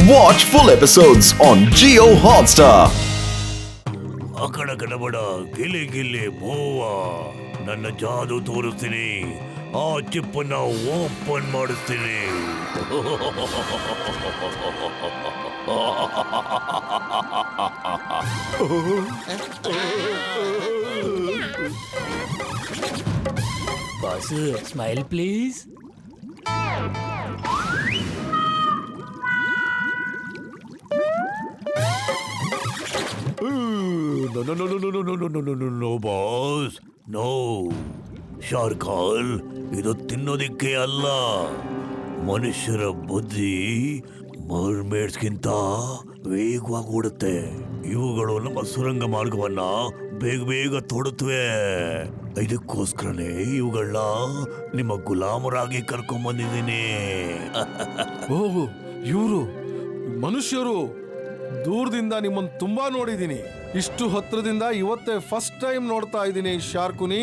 Watch full episodes on Jio Hotstar. ಅಕಡ ಕಡಬಡ ಗಿಲಿ ಗಿಲಿ ಮೂವ ನನ್ನ ಜಾದು ತೋರಿಸ್ತೀನಿ. ಆ ಚಿಪ್ಪನ್ನ ಓಪನ್ ಮಾಡಿಸ್ತೀನಿ. Boss smile please. No boss, no. ಶಾರ್ಕಾಲ್, ಇದು ತಿನ್ನೋದಿಕ್ಕೆ ಅಲ್ಲ. ಮನುಷ್ಯರ ಬುದ್ಧಿ ಮರ್ಮೇಡ್ಸ್ಗಿಂತ ವೇಗವಾಗಿ ಓಡುತ್ತೆ. ಇವುಗಳು ನಮ್ಮ ಸುರಂಗ ಮಾರ್ಗವನ್ನ ಬೇಗ ಬೇಗ ತೋಡುತ್ತವೆ. ಇದಕ್ಕೋಸ್ಕರನೇ ಇವುಗಳನ್ನ ನಿಮ್ಮ ಗುಲಾಮರಾಗಿ ಕರ್ಕೊಂಡ್ ಬಂದಿದ್ದೀನಿ. ಓಹ್, ಇವರು ಮನುಷ್ಯರು. ದೂರದಿಂದ ನಿಮ್ಮನ್ನು ತುಂಬಾ ನೋಡಿದ್ದೀನಿ. ಇಷ್ಟು ಹತ್ರದಿಂದ ಇವತ್ತೇ ಫಸ್ಟ್ ಟೈಮ್ ನೋಡ್ತಾ ಇದ್ದೀನಿ ಶಾರ್ಕುನಿ.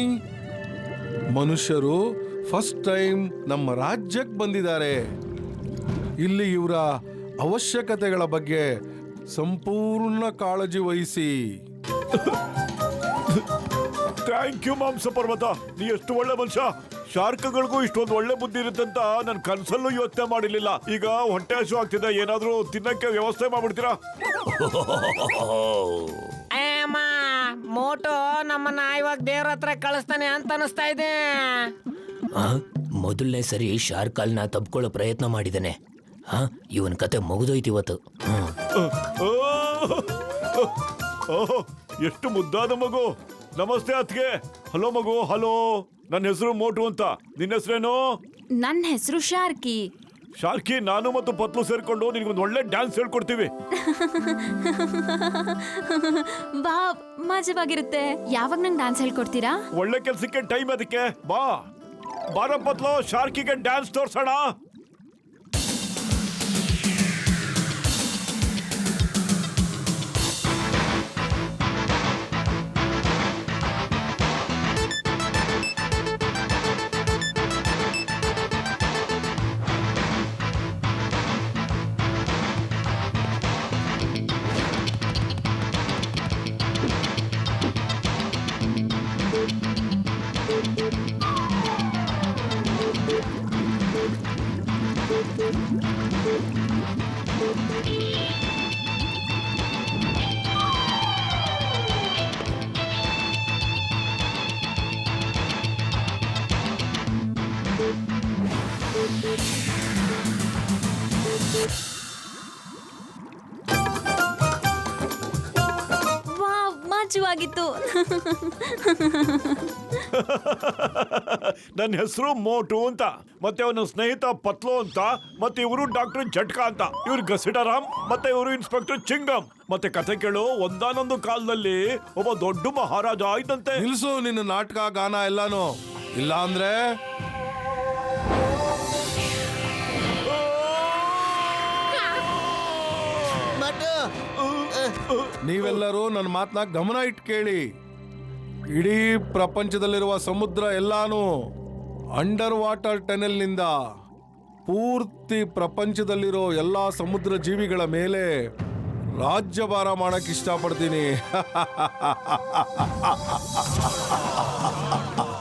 ಮನುಷ್ಯರು ಫಸ್ಟ್ ಟೈಮ್ ನಮ್ಮ ರಾಜ್ಯಕ್ಕೆ ಬಂದಿದ್ದಾರೆ. ಇಲ್ಲಿ ಇವರ ಅವಶ್ಯಕತೆಗಳ ಬಗ್ಗೆ ಸಂಪೂರ್ಣ ಕಾಳಜಿ ವಹಿಸಿ. ಥ್ಯಾಂಕ್ ಯು ಮಾಂಸ ಪರ್ವತ, ನೀ ಎಷ್ಟು ಒಳ್ಳೆ ಮನುಷ್ಯ. ಶಾರ್ಕ್ಗಳಿಗೂ ಇಷ್ಟೊಂದು ಒಳ್ಳೆ ಬುದ್ಧಿ ಇರುತ್ತಂತ ನನ್ನ ಕನಸಲ್ಲೂ ಯೋಚನೆ ಮಾಡಿರ್ಲಿಲ್ಲ. ಈಗ ಹೊಟ್ಟೆ ಹಸು ಆಗ್ತಿದೆ, ಏನಾದ್ರೂ ತಿನ್ನಕ್ಕೆ ವ್ಯವಸ್ಥೆ ಮಾಡ್ಬಿಡ್ತೀರಾ? ಅಮ್ಮ, ಮೋಟು ನಮ್ಮನ್ನ ಇವಾಗ ದೇವ್ರ ಹತ್ರ ಕಳಿಸ್ತಾನೆ ಅಂತ ಅನಿಸ್ತಾ ಇದೆ. ಮೊದಲನೇ ಸರಿ ಶಾರ್ಕಾಲ್ನ ತಬ್ಕೊಳ್ಳೋ ಪ್ರಯತ್ನ ಮಾಡಿದ್ದಾನೆ. ಇವನ್ ಕತೆ ಮುಗಿದೋಯ್ತು ಇವತ್ತು. ಎಷ್ಟು ಮುದ್ದಾದ ಮಗು. ನಮಸ್ತೆ ಅತ್ಗೆ. ಹಲೋ ಮಗು. ಹಲೋ, ನನ್ನ ಹೆಸರು ಮೋಟು ಅಂತ. ನಿನ್ನ ಹೆಸರೇನು? ನನ್ನ ಹೆಸರು ಶಾರ್ಕಿ. ಶಾರ್ಕಿ, ನಾನು ಮತ್ತು ಪತ್ಲು ಸೇರ್ಕೊಂಡು ನಿನ್ಗೊಂದು ಒಳ್ಳೆ ಡ್ಯಾನ್ಸ್ ಹೇಳ್ಕೊಡ್ತೀವಿ. ಬಾ, ಮಜವಾಗಿರುತ್ತೆ. ಯಾವಾಗ ನಂಗೆ ಡ್ಯಾನ್ಸ್ ಹೇಳ್ಕೊಡ್ತೀರಾ? ಒಳ್ಳೆ ಕೆಲ್ಸಕ್ಕೆ ಟೈಮ್ ಅದಕ್ಕೆ. ಬಾ ಬಾರ ಪತ್ಲು, ಶಾರ್ಕಿಗೆ ಡ್ಯಾನ್ಸ್ ತೋರ್ಸೋಣ. ವಾವ್, ಮಜವಾಗಿತ್ತು. ನನ್ನ ಹೆಸರು ಮೋಟು ಅಂತ, ಮತ್ತೆ ಅವನ ಸ್ನೇಹಿತ ಪತ್ಲು ಅಂತ, ಮತ್ತೆ ಇವರು ಡಾಕ್ಟರ್ ಜಟ್ಕಾ ಅಂತ. ಇವ್ರು ಗಸಿಡಾರಾಮ್, ಮತ್ತೆ ಇವರು ಇನ್ಸ್ಪೆಕ್ಟರ್ ಚಿಂಗಮ್. ಮತ್ತೆ ಕಥೆ ಕೇಳು, ಒಂದಾನೊಂದು ಕಾಲದಲ್ಲಿ ಒಬ್ಬ ದೊಡ್ಡ ಮಹಾರಾಜ ಆಯ್ತಂತೆ. ನಿಲ್ಸು ನಿನ್ನ ನಾಟಕ ಗಾನ ಎಲ್ಲಾನು. ಇಲ್ಲ ಅಂದ್ರೆ ನೀವೆಲ್ಲರೂ ನನ್ನ ಮಾತನ್ನ ಗಮನ ಇಟ್ಟು ಕೇಳಿ. ಇಡೀ ಪ್ರಪಂಚದಲ್ಲಿರುವ ಸಮುದ್ರ ಎಲ್ಲಾನು ಅಂಡರ್ ವಾಟರ್ ಟನೆಲ್ ನಿಂದ ಪೂರ್ತಿ ಪ್ರಪಂಚದಲ್ಲಿರೋ ಎಲ್ಲಾ ಸಮುದ್ರ ಜೀವಿಗಳ ಮೇಲೆ ರಾಜ್ಯಭಾರ ಮಾಡಕ್ ಇಷ್ಟಪಡ್ತೀನಿ.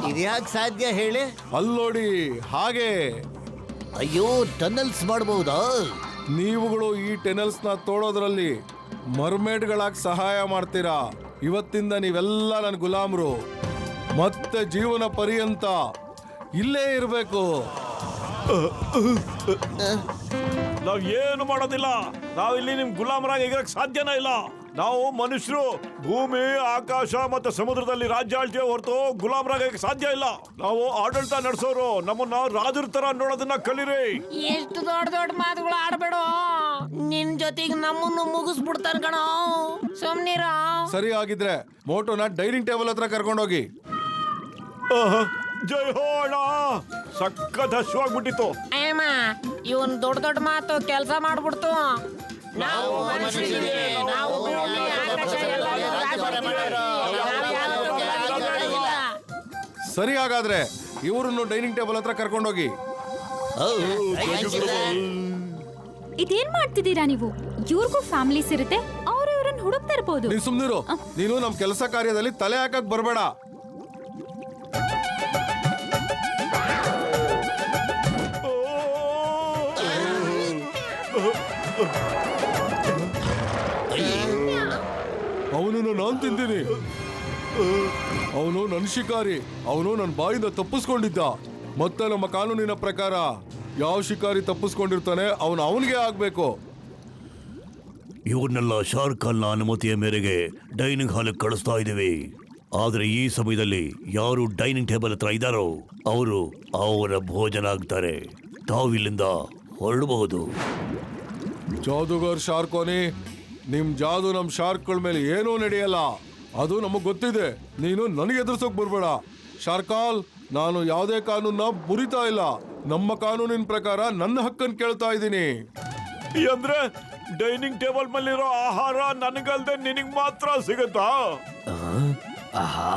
ಇದ್ಯಾಕ್ ಸಾಧ್ಯ ಹೇಳಿ? ಅಲ್ಲೋಡಿ, ಹಾಗೆ. ಅಯ್ಯೋ, ಟನಲ್ಸ್ ಮಾಡಬಹುದಾ? ನೀವುಗಳು ಈ ಟೆನಲ್ಸ್ನ ತೋಡೋದ್ರಲ್ಲಿ ಮರ್ಮೇಡ್ಗಳಾಗಿ ಸಹಾಯ ಮಾಡ್ತೀರಾ. ಇವತ್ತಿಂದ ನೀವೆಲ್ಲ ನನ್ನ ಗುಲಾಮರು. ಮತ್ತೆ ಜೀವನ ಪರ್ಯಂತ ಇಲ್ಲೇ ಇರಬೇಕು. ನಾವ್ ಏನು ಮಾಡೋದಿಲ್ಲ. ನಾವಿಲ್ಲಿ ನಿಮ್ ಗುಲಾಮರಾಗಿ ಇರಕ್ ಸಾಧ್ಯನೇ ಇಲ್ಲ. ನಾವು ಮನುಷ್ಯರು ಭೂಮಿ, ಆಕಾಶ ಮತ್ತೆ ಸಮುದ್ರದಲ್ಲಿ ರಾಜ್ಯ ಆಳ್ತೀವಿ ಹೊರತು ಗುಲಾಮರಾಗ ಸಾಧ್ಯ ಇಲ್ಲ. ನಾವು ಆಡಳಿತ ನಡೆಸೋರು. ನಮ್ಮನ್ನ ರಾಜರ ತರ ನೋಡೋದನ್ನ ಕಲೀರಿ. ಎಷ್ಟು ದೊಡ್ಡ ದೊಡ್ಡ ಮಾತುಗಳು ಆಡ್ಬೇಡ. ನಿನ್ ಜೊತೆಗೆ ನಮ್ಮನ್ನು ಮುಗಿಸ್ಬಿಡ್ತಾರ ಕಣೋ. ಸುಮ್ನಿರ. ಸರಿ, ಆಗಿದ್ರೆ ಮೋಟೋನ ಡೈನಿಂಗ್ ಟೇಬಲ್ ಹತ್ರ ಕರ್ಕೊಂಡೋಗಿ. ಜೈ ಹೋಣ. ಸಖತ್ ಹಶ್ವಾಗ್ಬಿಟ್ಟಿತ್ತು. ಅಯ್ಯಮ್ಮ, ಇವನ್ ದೊಡ್ಡ ದೊಡ್ಡ ಮಾತು ಕೆಲಸ ಮಾಡ್ಬಿಡ್ತು. ನಾವು ಸರಿ, ಹಾಗಾದ್ರೆ ಇವರನ್ನು ಡೈನಿಂಗ್ ಟೇಬಲ್ ಹತ್ರ ಕರ್ಕೊಂಡೋಗಿ. ಇದೇನ್ ಮಾಡ್ತಿದ್ದೀರಾ ನೀವು? ಇವ್ರಿಗೂ ಫ್ಯಾಮಿಲೀಸ್ ಇರುತ್ತೆ, ಅವ್ರು ಇವ್ರನ್ನ ಹುಡುಕ್ತಾ ಇರ್ಬೋದು. ನೀನ್ ಸುಮ್ನಿರು. ನೀನು ನಮ್ ಕೆಲಸ ಕಾರ್ಯದಲ್ಲಿ ತಲೆ ಹಾಕಕ್ ಬರ್ಬೇಡ. ಅವನನ್ನು ನಾನ್ ತಿಂತೀನಿ. ಅವನು ನನ್ನ ಶಿಕಾರಿ. ಅವನು ನನ್ನ ಬಾಯಿಂದ ತಪ್ಪಿಸ್ಕೊಂಡಿದ್ದ. ಮತ್ತೆ ನಮ್ಮ ಕಾನೂನಿನ ಪ್ರಕಾರ ಯಾವ ಶಿಕಾರಿ ತಪ್ಪಿಸ್ಕೊಂಡಿರ್ತಾನೆ ಅವನು ಅವನಿಗೆ ಆಗ್ಬೇಕು. ಇವ್ರನ್ನೆಲ್ಲ ಶಾರುಖ್ ಖಾನ್ನ ಅನುಮತಿಯ ಮೇರೆಗೆ ಡೈನಿಂಗ್ ಹಾಲ್ ಕಳಿಸ್ತಾ ಇದ್ದೀವಿ. ಆದ್ರೆ ಈ ಸಮಯದಲ್ಲಿ ಯಾರು ಡೈನಿಂಗ್ ಟೇಬಲ್ ಹತ್ರ ಇದ್ದಾರೋ ಅವರು ಅವರ ಭೋಜನ ಆಗ್ತಾರೆ. ತಾವಿಲ್ಲಿಂದ ಹೊರಡಬಹುದು. ಜಾದೂಗರ್ ಶಾರ್ಕೋನಿ, ನಿಮ್ ಜಾದು ನಮ್ ಶಾರ್ಕ್ಗಳ ಮೇಲೆ ಏನೂ ನಡೆಯಲ್ಲ. ಅದು ನಮಗ್ ಗೊತ್ತಿದೆ. ನೀನು ನನಗೆ ಎದುರಿಸೋಕ್ ಬರ್ಬೇಡ. ಶಾರ್ಕಾಲ್, ನಾನು ಯಾವುದೇ ಕಾನೂನ ಮುರಿತಾ ಇಲ್ಲ. ನಮ್ಮ ಕಾನೂನಿನ ಪ್ರಕಾರ ನನ್ನ ಹಕ್ಕನ್ನು ಕೇಳ್ತಾ ಇದ್ದೀನಿ. ಅಂದ್ರೆ ಡೈನಿಂಗ್ ಟೇಬಲ್ ಮೇಲಿರೋ ಆಹಾರ ನನಗಲ್ದೆ ನಿನಗ್ ಮಾತ್ರ ಸಿಗತ್ತಾ? ಆಹಾ,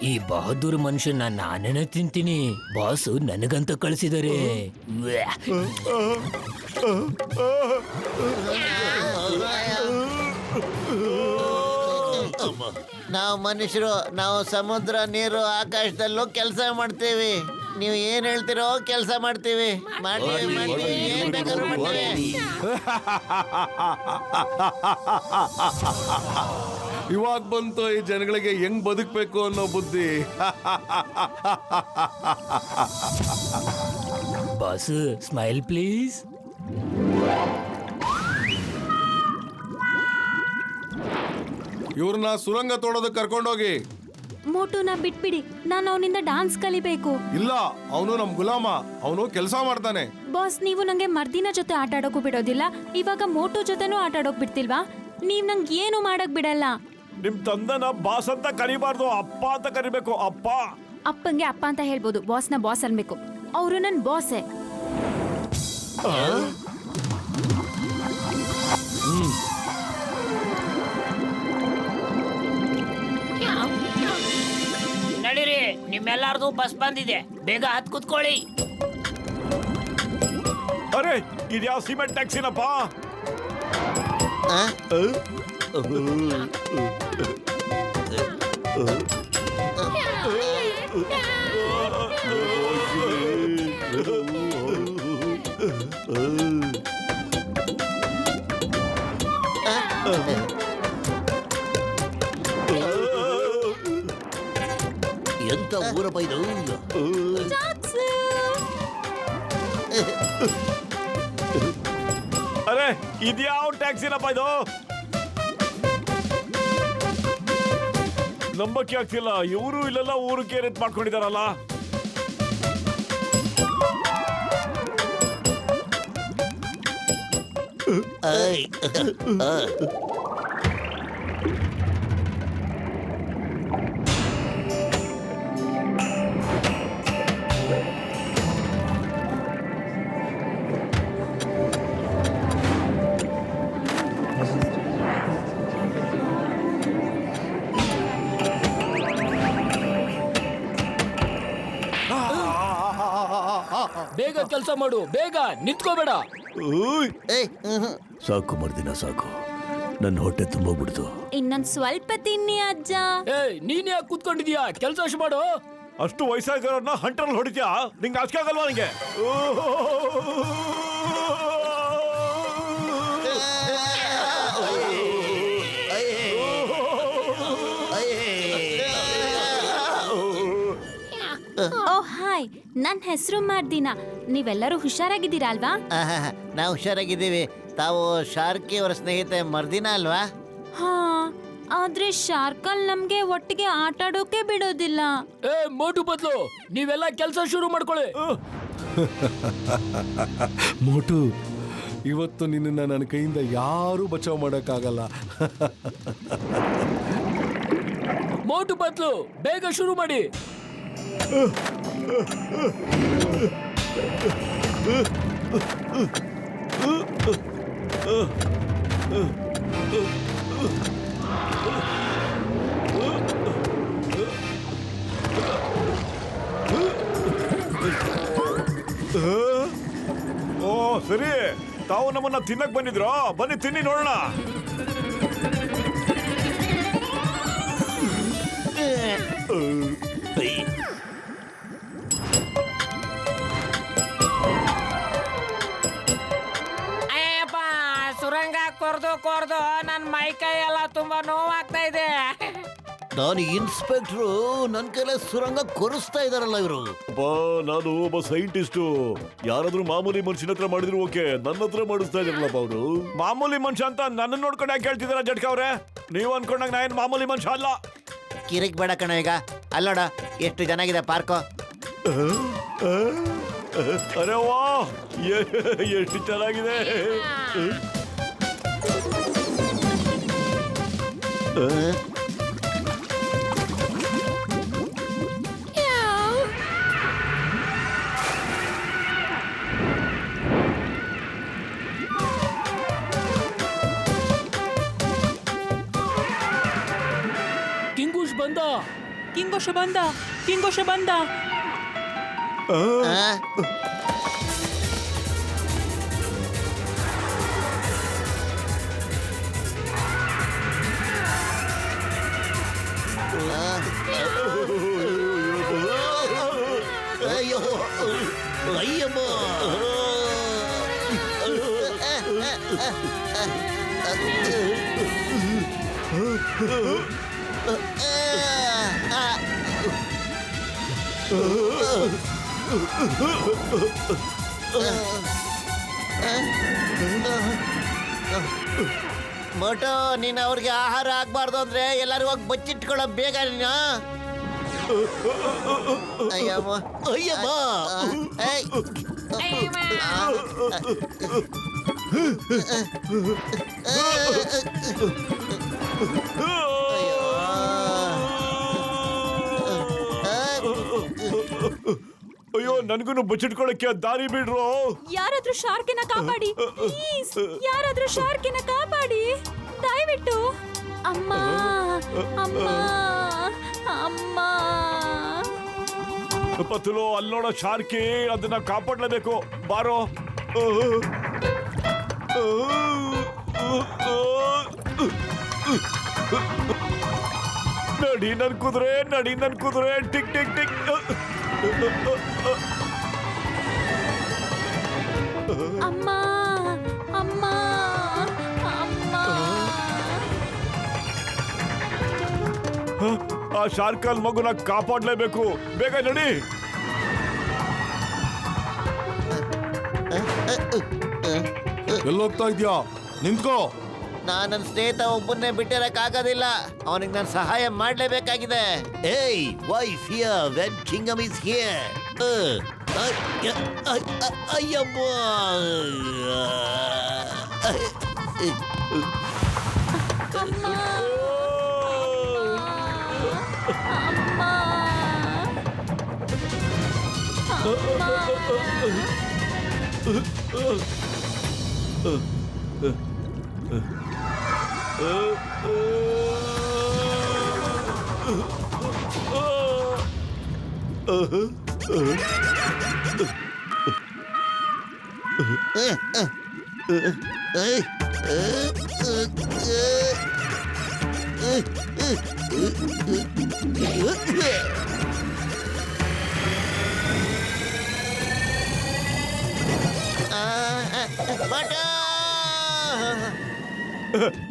ಈ ಬಹದ್ದೂರ್ ಮನುಷ್ಯನ ನಾನೇನೆ ತಿಂತೀನಿ. ಬಾಸು ನನಗಂತ ಕಳಿಸಿದರೆ. ನಾವು ಮನುಷ್ಯರು, ನಾವು ಸಮುದ್ರ, ನೀರು, ಆಕಾಶದಲ್ಲೂ ಕೆಲಸ ಮಾಡ್ತೀವಿ. ನೀವು ಏನ್ ಹೇಳ್ತಿರೋ ಕೆಲಸ ಮಾಡ್ತೀವಿ. ಏನ್ ಬೇಕಾದ್ರೂ ಮಾಡ್ತೀವಿ. ಇವಾಗ ಬಂತು ಈ ಜನಗಳಿಗೆ ಹೆಂಗ್ ಬದುಕಬೇಕು ಅನ್ನೋ ಬುದ್ಧಿ. Boss, smile please. ಇವ್ರನ್ನ ಸುರಂಗ ತೋಡೋದಕ್ಕೆ ಕರ್ಕೊಂಡೋಗಿ. ಮೋಟುನ ಬಿಟ್ಬಿಡಿ, ನಾನು ಅವನಿಂದ ಡಾನ್ಸ್ ಕಲಿಬೇಕು. ಇಲ್ಲ, ಅವನು ನಮ್ ಗುಲಾಮ. ಅವನು ಕೆಲಸ ಮಾಡ್ತಾನೆ. ಬಾಸ್, ನೀವು ನಂಗೆ ಮರ್ದಿನ ಜೊತೆ ಆಟ ಆಡೋಕು ಬಿಡೋದಿಲ್ಲ, ಇವಾಗ ಮೋಟು ಜೊತೆನೂ ಆಟ ಆಡೋಕ್ ಬಿಡ್ತಿಲ್ವಾ? ನೀವ್ ನಂಗೆ ಏನು ಮಾಡಕ್ ಬಿಡಲ್ಲ. ನಿಮ್ ತಂದನ ಬಾಸ್ ಅಂತ ಕರಿಬಾರ್ದು, ಅಪ್ಪ ಅಂತ ಕರಿಬೇಕು. ಅಪ್ಪ. ಅಪ್ಪಂಗೆ ಅಪ್ಪ ಅಂತ ಹೇಳ್ಬೋದು, ಬಾಸ್ನ ಬಾಸ್ ಅನ್ಬೇಕು. ಅವರು ನನ್ ಬಾಸೇ. ನಡೀರಿ, ನಿಮ್ಮೆಲ್ಲಾರ್ದು ಬಸ್ ಬಂದಿದೆ, ಬೇಗ ಹತ್ ಕುತ್ಕೊಳ್ಳಿ. ಅರೆ, ಇದ್ಯಾವ ಸಿಮೆಂಟ್ ಟ್ಯಾಕ್ಸಿನಪ್ಪ? ಎಂತ ಊರಪ್ಪ ಇದು? ಅರೆ, ಇದ್ಯಾವ ಟ್ಯಾಕ್ಸಿನಪ್ಪ ಇದು? ನಂಬಕ್ಕೆ ಆಗ್ತಿಲ್ಲ. ಇವರು ಇಲ್ಲೆಲ್ಲ ಊರಿಗೆ ರೇಟ್ ಮಾಡ್ಕೊಂಡಿದಾರಲ್ಲ. ಬೇಗ ಕೆಲಸ ಮಾಡು, ಬೇಗ ನಿಂತ್ಕೋಬೇಡ. ಸಾಕು ಮರ್ದಿನ, ಸಾಕು. ನನ್ನ ಹೊಟ್ಟೆ ತುಂಬೋಗ್ಬಿಡ್ತು. ಇನ್ನೊಂದ್ ಸ್ವಲ್ಪ ತಿನ್ನಿ ಅಜ್ಜ. ನೀನ್ ಯಾಕೆ ಕೂತ್ಕೊಂಡಿದ್ಯಾ? ಕೆಲಸ ಮಾಡು. ಅಷ್ಟು ವಯಸ್ಸಾಗಿರೋರ್ನ ಹಂಟರ್ಲ್ ಹೊಡಿತ್ಯಾ? ನಿಂಗೆ ಆಚೆ ಆಗಲ್ವಾ ನಿಂಗೆ? ಓ ಹಾಯ್, ನನ್ ಹೆಸರು ಮರ್ದಿನ. ನೀವೆಲ್ಲರೂ ಹುಷಾರಾಗಿದ್ದೀರಾ ಅಲ್ವಾ? ನಾವು ಹುಷಾರಾಗಿದ್ದೀವಿ. ತಾವು ಶಾರ್ಕಿ ಅವರ ಸ್ನೇಹಿತೆ ಮರ್ದಿನ ಅಲ್ವಾ? ಹಾ, ಆದ್ರೆ ಶಾರ್ಕಲ್ ನಮ್ಗೆ ಒಟ್ಟಿಗೆ ಆಟ ಆಡೋಕೆ ಬಿಡೋದಿಲ್ಲ. ಮೋಟು ಬದ್ಲು ನೀವೆಲ್ಲ ಕೆಲಸ ಶುರು ಮಾಡ್ಕೊಳ್ಳಿ. ಮೋಟು, ಇವತ್ತು ನಿನ್ನ ನನ್ನ ಕೈಯಿಂದ ಯಾರೂ ಬಚಾವ್ ಮಾಡೋಕ್ಕಾಗಲ್ಲ. ಮೋಟು ಬದ್ಲು ಬೇಗ ಶುರು ಮಾಡಿ. ಓ ಸರಿ, ತಾವು ನಮ್ಮನ್ನ ತಿನ್ನಕ್ ಬಂದಿದ್ರು, ಬನ್ನಿ ತಿನ್ನಿ ನೋಡೋಣ. ಅಯ್ಯಪ್ಪ, ಸುರಂಗ ಕೊರ್ದು ನನ್ನ ಮೈಕೈ ಎಲ್ಲ ತುಂಬಾ ನೋವಾಗ್ತಾ ಇದೆ. ನಾನು ಇನ್ಸ್ಪೆಕ್ಟ್ರು, ನನ್ ಕೈಲ ಸುರಂಗ ಕೊರಿಸ್ತಾ ಇದಾರಲ್ಲ ಇವರು. ನಾನು ಒಬ್ಬ ಸೈಂಟಿಸ್ಟು. ಯಾರಾದ್ರೂ ಮಾಮೂಲಿ ಮನುಷ್ಯನ ಹತ್ರ ಮಾಡಿದ್ರು ಓಕೆ, ನನ್ನ ಹತ್ರ ಮಾಡಿಸ್ತಾ ಇದ್ರಲ್ಲಪ್ಪ ಅವರು. ಮಾಮೂಲಿ ಮನುಷ್ಯ ಅಂತ ನನ್ನ ನೋಡ್ಕೊಂಡು ಯಾಕೆ ಹೇಳ್ತಿದಾರ ಜಟ್ಕ ಅವ್ರೆ? ನೀವು ಅನ್ಕೊಂಡಾಗ ನಾ ಏನ್ ಮಾಮೂಲಿ ಮನುಷ್ಯ ಅಲ್ಲ. ಕಿರಿಕ್ ಬೇಡ ಕಣ ಈಗ. ಅಲ್ಲೋಡ ಎಷ್ಟು ಚೆನ್ನಾಗಿದೆ ಪಾರ್ಕು. ಅರೆ ವಾ, ಎಷ್ಟು ಚೆನ್ನಾಗಿದೆ. ಕಿಂಗೋಶ ಬಂದ. ಅಯ್ಯೋ ಅಯ್ಯಮ್ಮ, ಮೋಟೋ, ನೀನ್ ಅವ್ರಿಗೆ ಆಹಾರ ಆಗ್ಬಾರ್ದು ಅಂದ್ರೆ ಎಲ್ಲರೂ ಹೋಗಿ ಬಚ್ಚಿಟ್ಕೊಳ್ಳೋ ಬೇಗ ನೀನು. ಅಯ್ಯಮ್ಮ ಅಯ್ಯಮ್ಮ, ಏಯ್. ಅಯ್ಯೋ, ನನ್ಗೂ ಬಚ್ಚಿಟ್ಕೊಳಕ್ಕೆ ದಾರಿ ಬಿಡ್ರು. ಯಾರಾದ್ರೂ ಶಾರ್ಕಿನ ಕಾಪಾಡಿ ಪ್ಲೀಸ್, ಯಾರಾದ್ರೂ ಶಾರ್ಕಿನ ಕಾಪಾಡಿ ದಯವಿಟ್ಟು. ಅಮ್ಮ ಅಮ್ಮ ಅಮ್ಮ. ಪತುಲು, ಅಲ್ಲಿ ನೋಡೋ ಶಾರ್ಕಿ, ಅದನ್ನ ಕಾಪಾಡ್ಲೇಬೇಕು. ಬಾರೋ. ನಡಿ ನನ್ ಕುದುರೆ, ನಡಿ ನನ್ ಕುದುರೆ. Tick tick tick. ಅಮ್ಮ ಅಮ್ಮ ಅಮ್ಮ. ಆ ಶಾರ್ಕಲ್ ಮಗುನ ಕಾಪಾಡ್ಲೇಬೇಕು. ಬೇಗ ನಡಿ. ಎಲ್ಲೋಗ್ತಾ ಇದ್ಯಾ? ನಿಂತ್ಕೋ. ನಾನು ನನ್ನ ಸ್ನೇಹಿತ ಒಬ್ಬನ್ನೇ ಬಿಟ್ಟಿರಕ್ಕಾಗೋದಿಲ್ಲ. ಅವನಿಗೆ ನಾನು ಸಹಾಯ ಮಾಡ್ಲೇಬೇಕಾಗಿದೆ. ಏಯ್, ವೈ ಫಿಯರ್ ವೆನ್ ಕಿಂಗಮ್ ಇಸ್ ಹಿಯರ್? ಅಯ್ಯಮ್ಮ,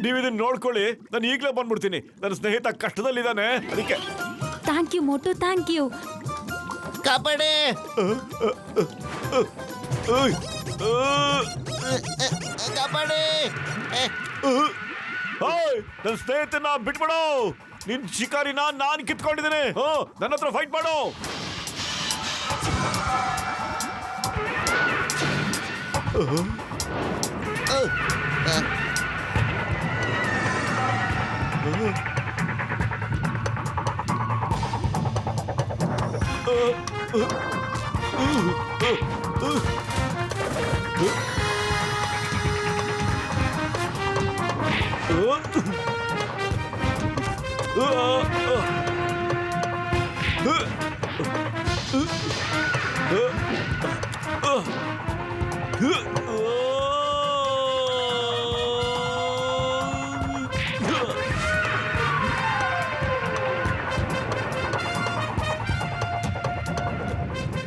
ನೀವಿದನ್ನ ನೋಡ್ಕೊಳ್ಳಿ, ನಾನು ಈಗಲೇ ಬಂದ್ಬಿಡ್ತೀನಿ. ನನ್ನ ಸ್ನೇಹಿತ ಕಷ್ಟದಲ್ಲಿದ್ದಾನೆ, ಅದಕ್ಕೆ. Thank you Motu, thank you. ಕಾಪಾಡಿ. ಕಾಪಾಡಿ. ನನ್ನ ಸ್ನೇಹಿತನ ಬಿಟ್ಬಿಡು. ನಿನ್ ಶಿಕಾರಿನ ನಾನು ಕಿತ್ಕೊಂಡಿದ್ದೀನಿ. ನನ್ನ ಹತ್ರ ಫೈಟ್ ಮಾಡು.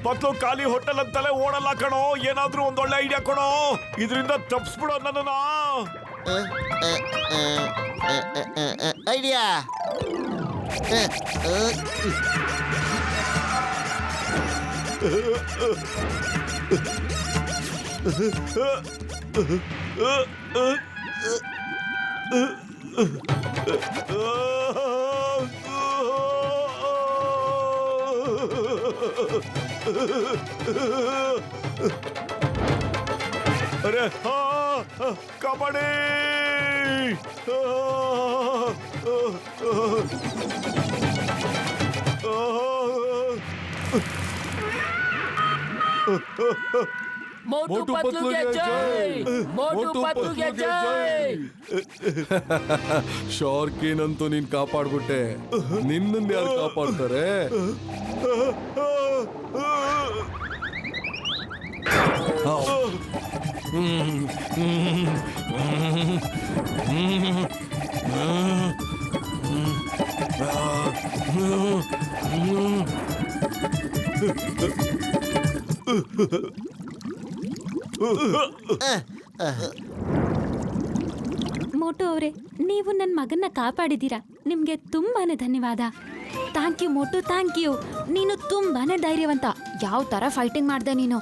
ಪತ್ಲು ಖಾಲಿ ಹೋಟೆಲ್ ಅಂತಲೇ ಓಡಲ್ಲ ಕಣೋ. ಏನಾದ್ರೂ ಒಂದೊಳ್ಳೆ ಐಡಿಯಾ ಕೊಡೋ, ಇದರಿಂದ ತಪ್ಪಿಸ್ಬಿಡೋ ನನ್ನ. ಐಡಿಯಾ ಅರೆ ಕಬಡ್ಡಿ. ಮೋಟು ಪತ್ಲುಗೆ ಜೈ, ಮೋಟು ಪತ್ಲುಗೆ ಜೈ. ಶಾರ್ಕಿನಂತೂ ನೀನ್ ಕಾಪಾಡ್ಬಿಟ್ಟೆ, ನಿನ್ನನ್ನು ಯಾರು ಕಾಪಾಡ್ತಾರೆ? ಮೋಟು ಅವರೇ, ನೀವು ನನ್ನ ಮಗನ್ನ ಕಾಪಾಡಿದ್ದೀರಾ. ನಿಮ್ಗೆ ತುಂಬಾನೇ ಧನ್ಯವಾದ. Thank you Motu, thank you. ನೀನು ತುಂಬಾನೇ ಧೈರ್ಯವಂತ. ಯಾವ ತರ ಫೈಟಿಂಗ್ ಮಾಡ್ದೆ ನೀನು.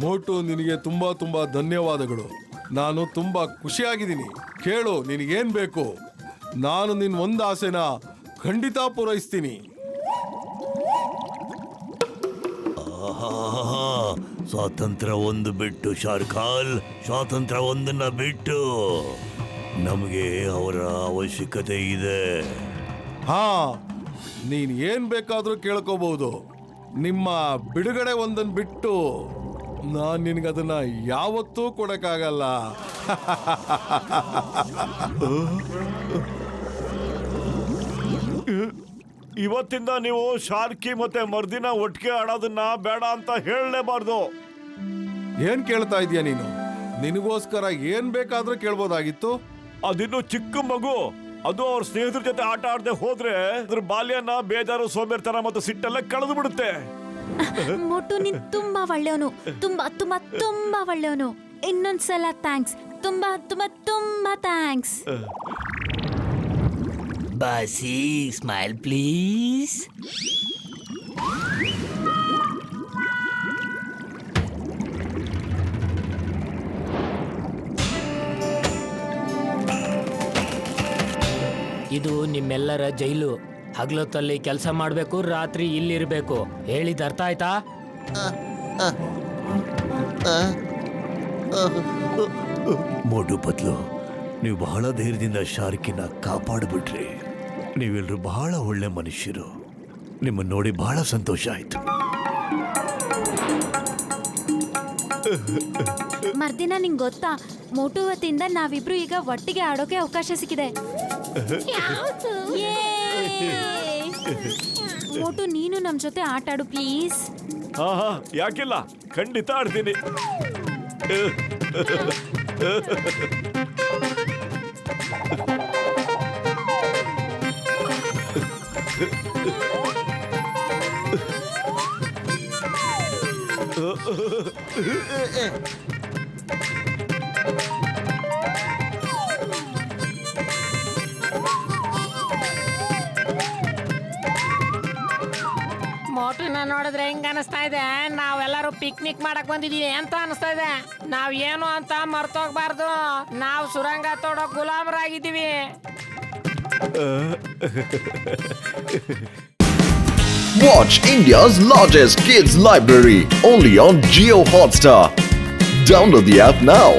ಮೋಟು, ನಿನಗೆ ತುಂಬಾ ತುಂಬಾ ಧನ್ಯವಾದಗಳು. ನಾನು ತುಂಬಾ ಖುಷಿಯಾಗಿದ್ದೀನಿ. ಕೇಳು, ನಿನಗೇನ್ ಬೇಕು? ನಾನು ನಿನ್ ಒಂದು ಆಸೆನ ಖಂಡಿತ ಪೂರೈಸ್ತೀನಿ. ಸ್ವಾತಂತ್ರ್ಯ ಒಂದು ಬಿಟ್ಟು ಶಾರ್ಕಾಲ್, ಸ್ವಾತಂತ್ರ್ಯ ಒಂದನ್ನ ಬಿಟ್ಟು ನಮಗೆ ಅವರ ಅವಶ್ಯಕತೆ ಇದೆ. ಹಾ, ನೀನ್ ಏನ್ ಬೇಕಾದ್ರೂ ಕೇಳ್ಕೋಬಹುದು. ನಿಮ್ಮ ಬಿಡುಗಡೆ ಒಂದನ್ನು ಬಿಟ್ಟು ನಾನ್ ನಿನ್ಗದನ್ನ ಯಾವತ್ತೂ ಕೊಡಕ್ಕಾಗಲ್ಲ. ಇವತ್ತಿಂದ ನೀವು ಶಾರ್ಕಿ ಮತ್ತೆ ಮರ್ದಿನ ಒಟ್ಟಿಗೆ ಆಡೋದನ್ನ ಬೇಡ ಅಂತ ಹೇಳಲೇಬಾರ್ದು. ಏನ್ ಕೇಳ್ತಾ ಇದೀಯ ನೀನು? ನಿನಗೋಸ್ಕರ ಏನ್ ಬೇಕಾದ್ರೂ ಕೇಳ್ಬೋದಾಗಿತ್ತು. ಅದಿನ್ನು ಚಿಕ್ಕ ಮಗು, ಅದು ಅವ್ರ ಸ್ನೇಹಿತರ ಜೊತೆ ಆಟ ಆಡದೆ ಹೋದ್ರೆ ಅದ್ರ ಬಾಲ್ಯನ ಬೇಜಾರು, ಸೋಂಬೇರ್ತನ ಮತ್ತು ಸಿಟ್ಟೆಲ್ಲ ಕಳೆದು ಬಿಡುತ್ತೆ. ಮೋಟು, ನೀನ್ ತುಂಬಾ ಒಳ್ಳೆಯವನು. ತುಂಬಾ ತುಂಬಾ ತುಂಬಾ ಒಳ್ಳೆಯವನು. ಇನ್ನೊಂದ್ಸಲ ಥ್ಯಾಂಕ್ಸ್. ತುಂಬಾ ತುಂಬಾ ತುಂಬಾ ಥ್ಯಾಂಕ್ಸ್. ಬಾಸಿ, smile please. ಇದು ನಿಮ್ಮೆಲ್ಲರ ಜೈಲು. ಹಗಲೊತ್ತಲ್ಲಿ ಕೆಲಸ ಮಾಡಬೇಕು, ರಾತ್ರಿ ಇಲ್ಲಿರ್ಬೇಕು. ಹೇಳಿದ ಅರ್ಥ ಆಯ್ತಾ? ಮೋಟು ಪತ್ಲು, ನೀವು ಬಹಳ ಧೈರ್ಯದಿಂದ ಶಾರ್ಕಿನ ಕಾಪಾಡ್ಬಿಟ್ರಿ. ನೀವೆಲ್ಲರೂ ಬಹಳ ಒಳ್ಳೆ ಮನುಷ್ಯರು. ನಿಮ್ಮನ್ನು ನೋಡಿ ಬಹಳ ಸಂತೋಷ ಆಯ್ತು. ಮರ್ದಿನ, ನಿಂಗೆ ಗೊತ್ತಾ, ಮೋಟು ವತಿಯಿಂದ ನಾವಿಬ್ರು ಈಗ ಒಟ್ಟಿಗೆ ಆಡೋಕೆ ಅವಕಾಶ ಸಿಕ್ಕಿದೆ. ಯೇ! ಮೋಟು, ನೀನು ನಮ್ ಜೊತೆ ಆಟ ಆಡು ಪ್ಲೀಸ್. ಯಾಕಿಲ್ಲ, ಖಂಡಿತ ಆಡ್ತೀನಿ. ಮೋಟುನ ನೋಡಿದ್ರೆ ಹೆಂಗ ಅನಿಸ್ತಾ ಇದೆ? ನಾವೆಲ್ಲರೂ ಪಿಕ್ನಿಕ್ ಮಾಡಕ್ ಬಂದಿದೀವಿ ಅಂತ ಅನಿಸ್ತಾ ಇದೆ. ನಾವ್ ಏನು ಅಂತ ಮರ್ತೋಗ್ಬಾರ್ದು. ನಾವು ಸುರಂಗ ತೋಡೋ ಗುಲಾಮರಾಗಿದ್ದೀವಿ. Watch India's largest kids library only on Jio Hotstar. Download the app now.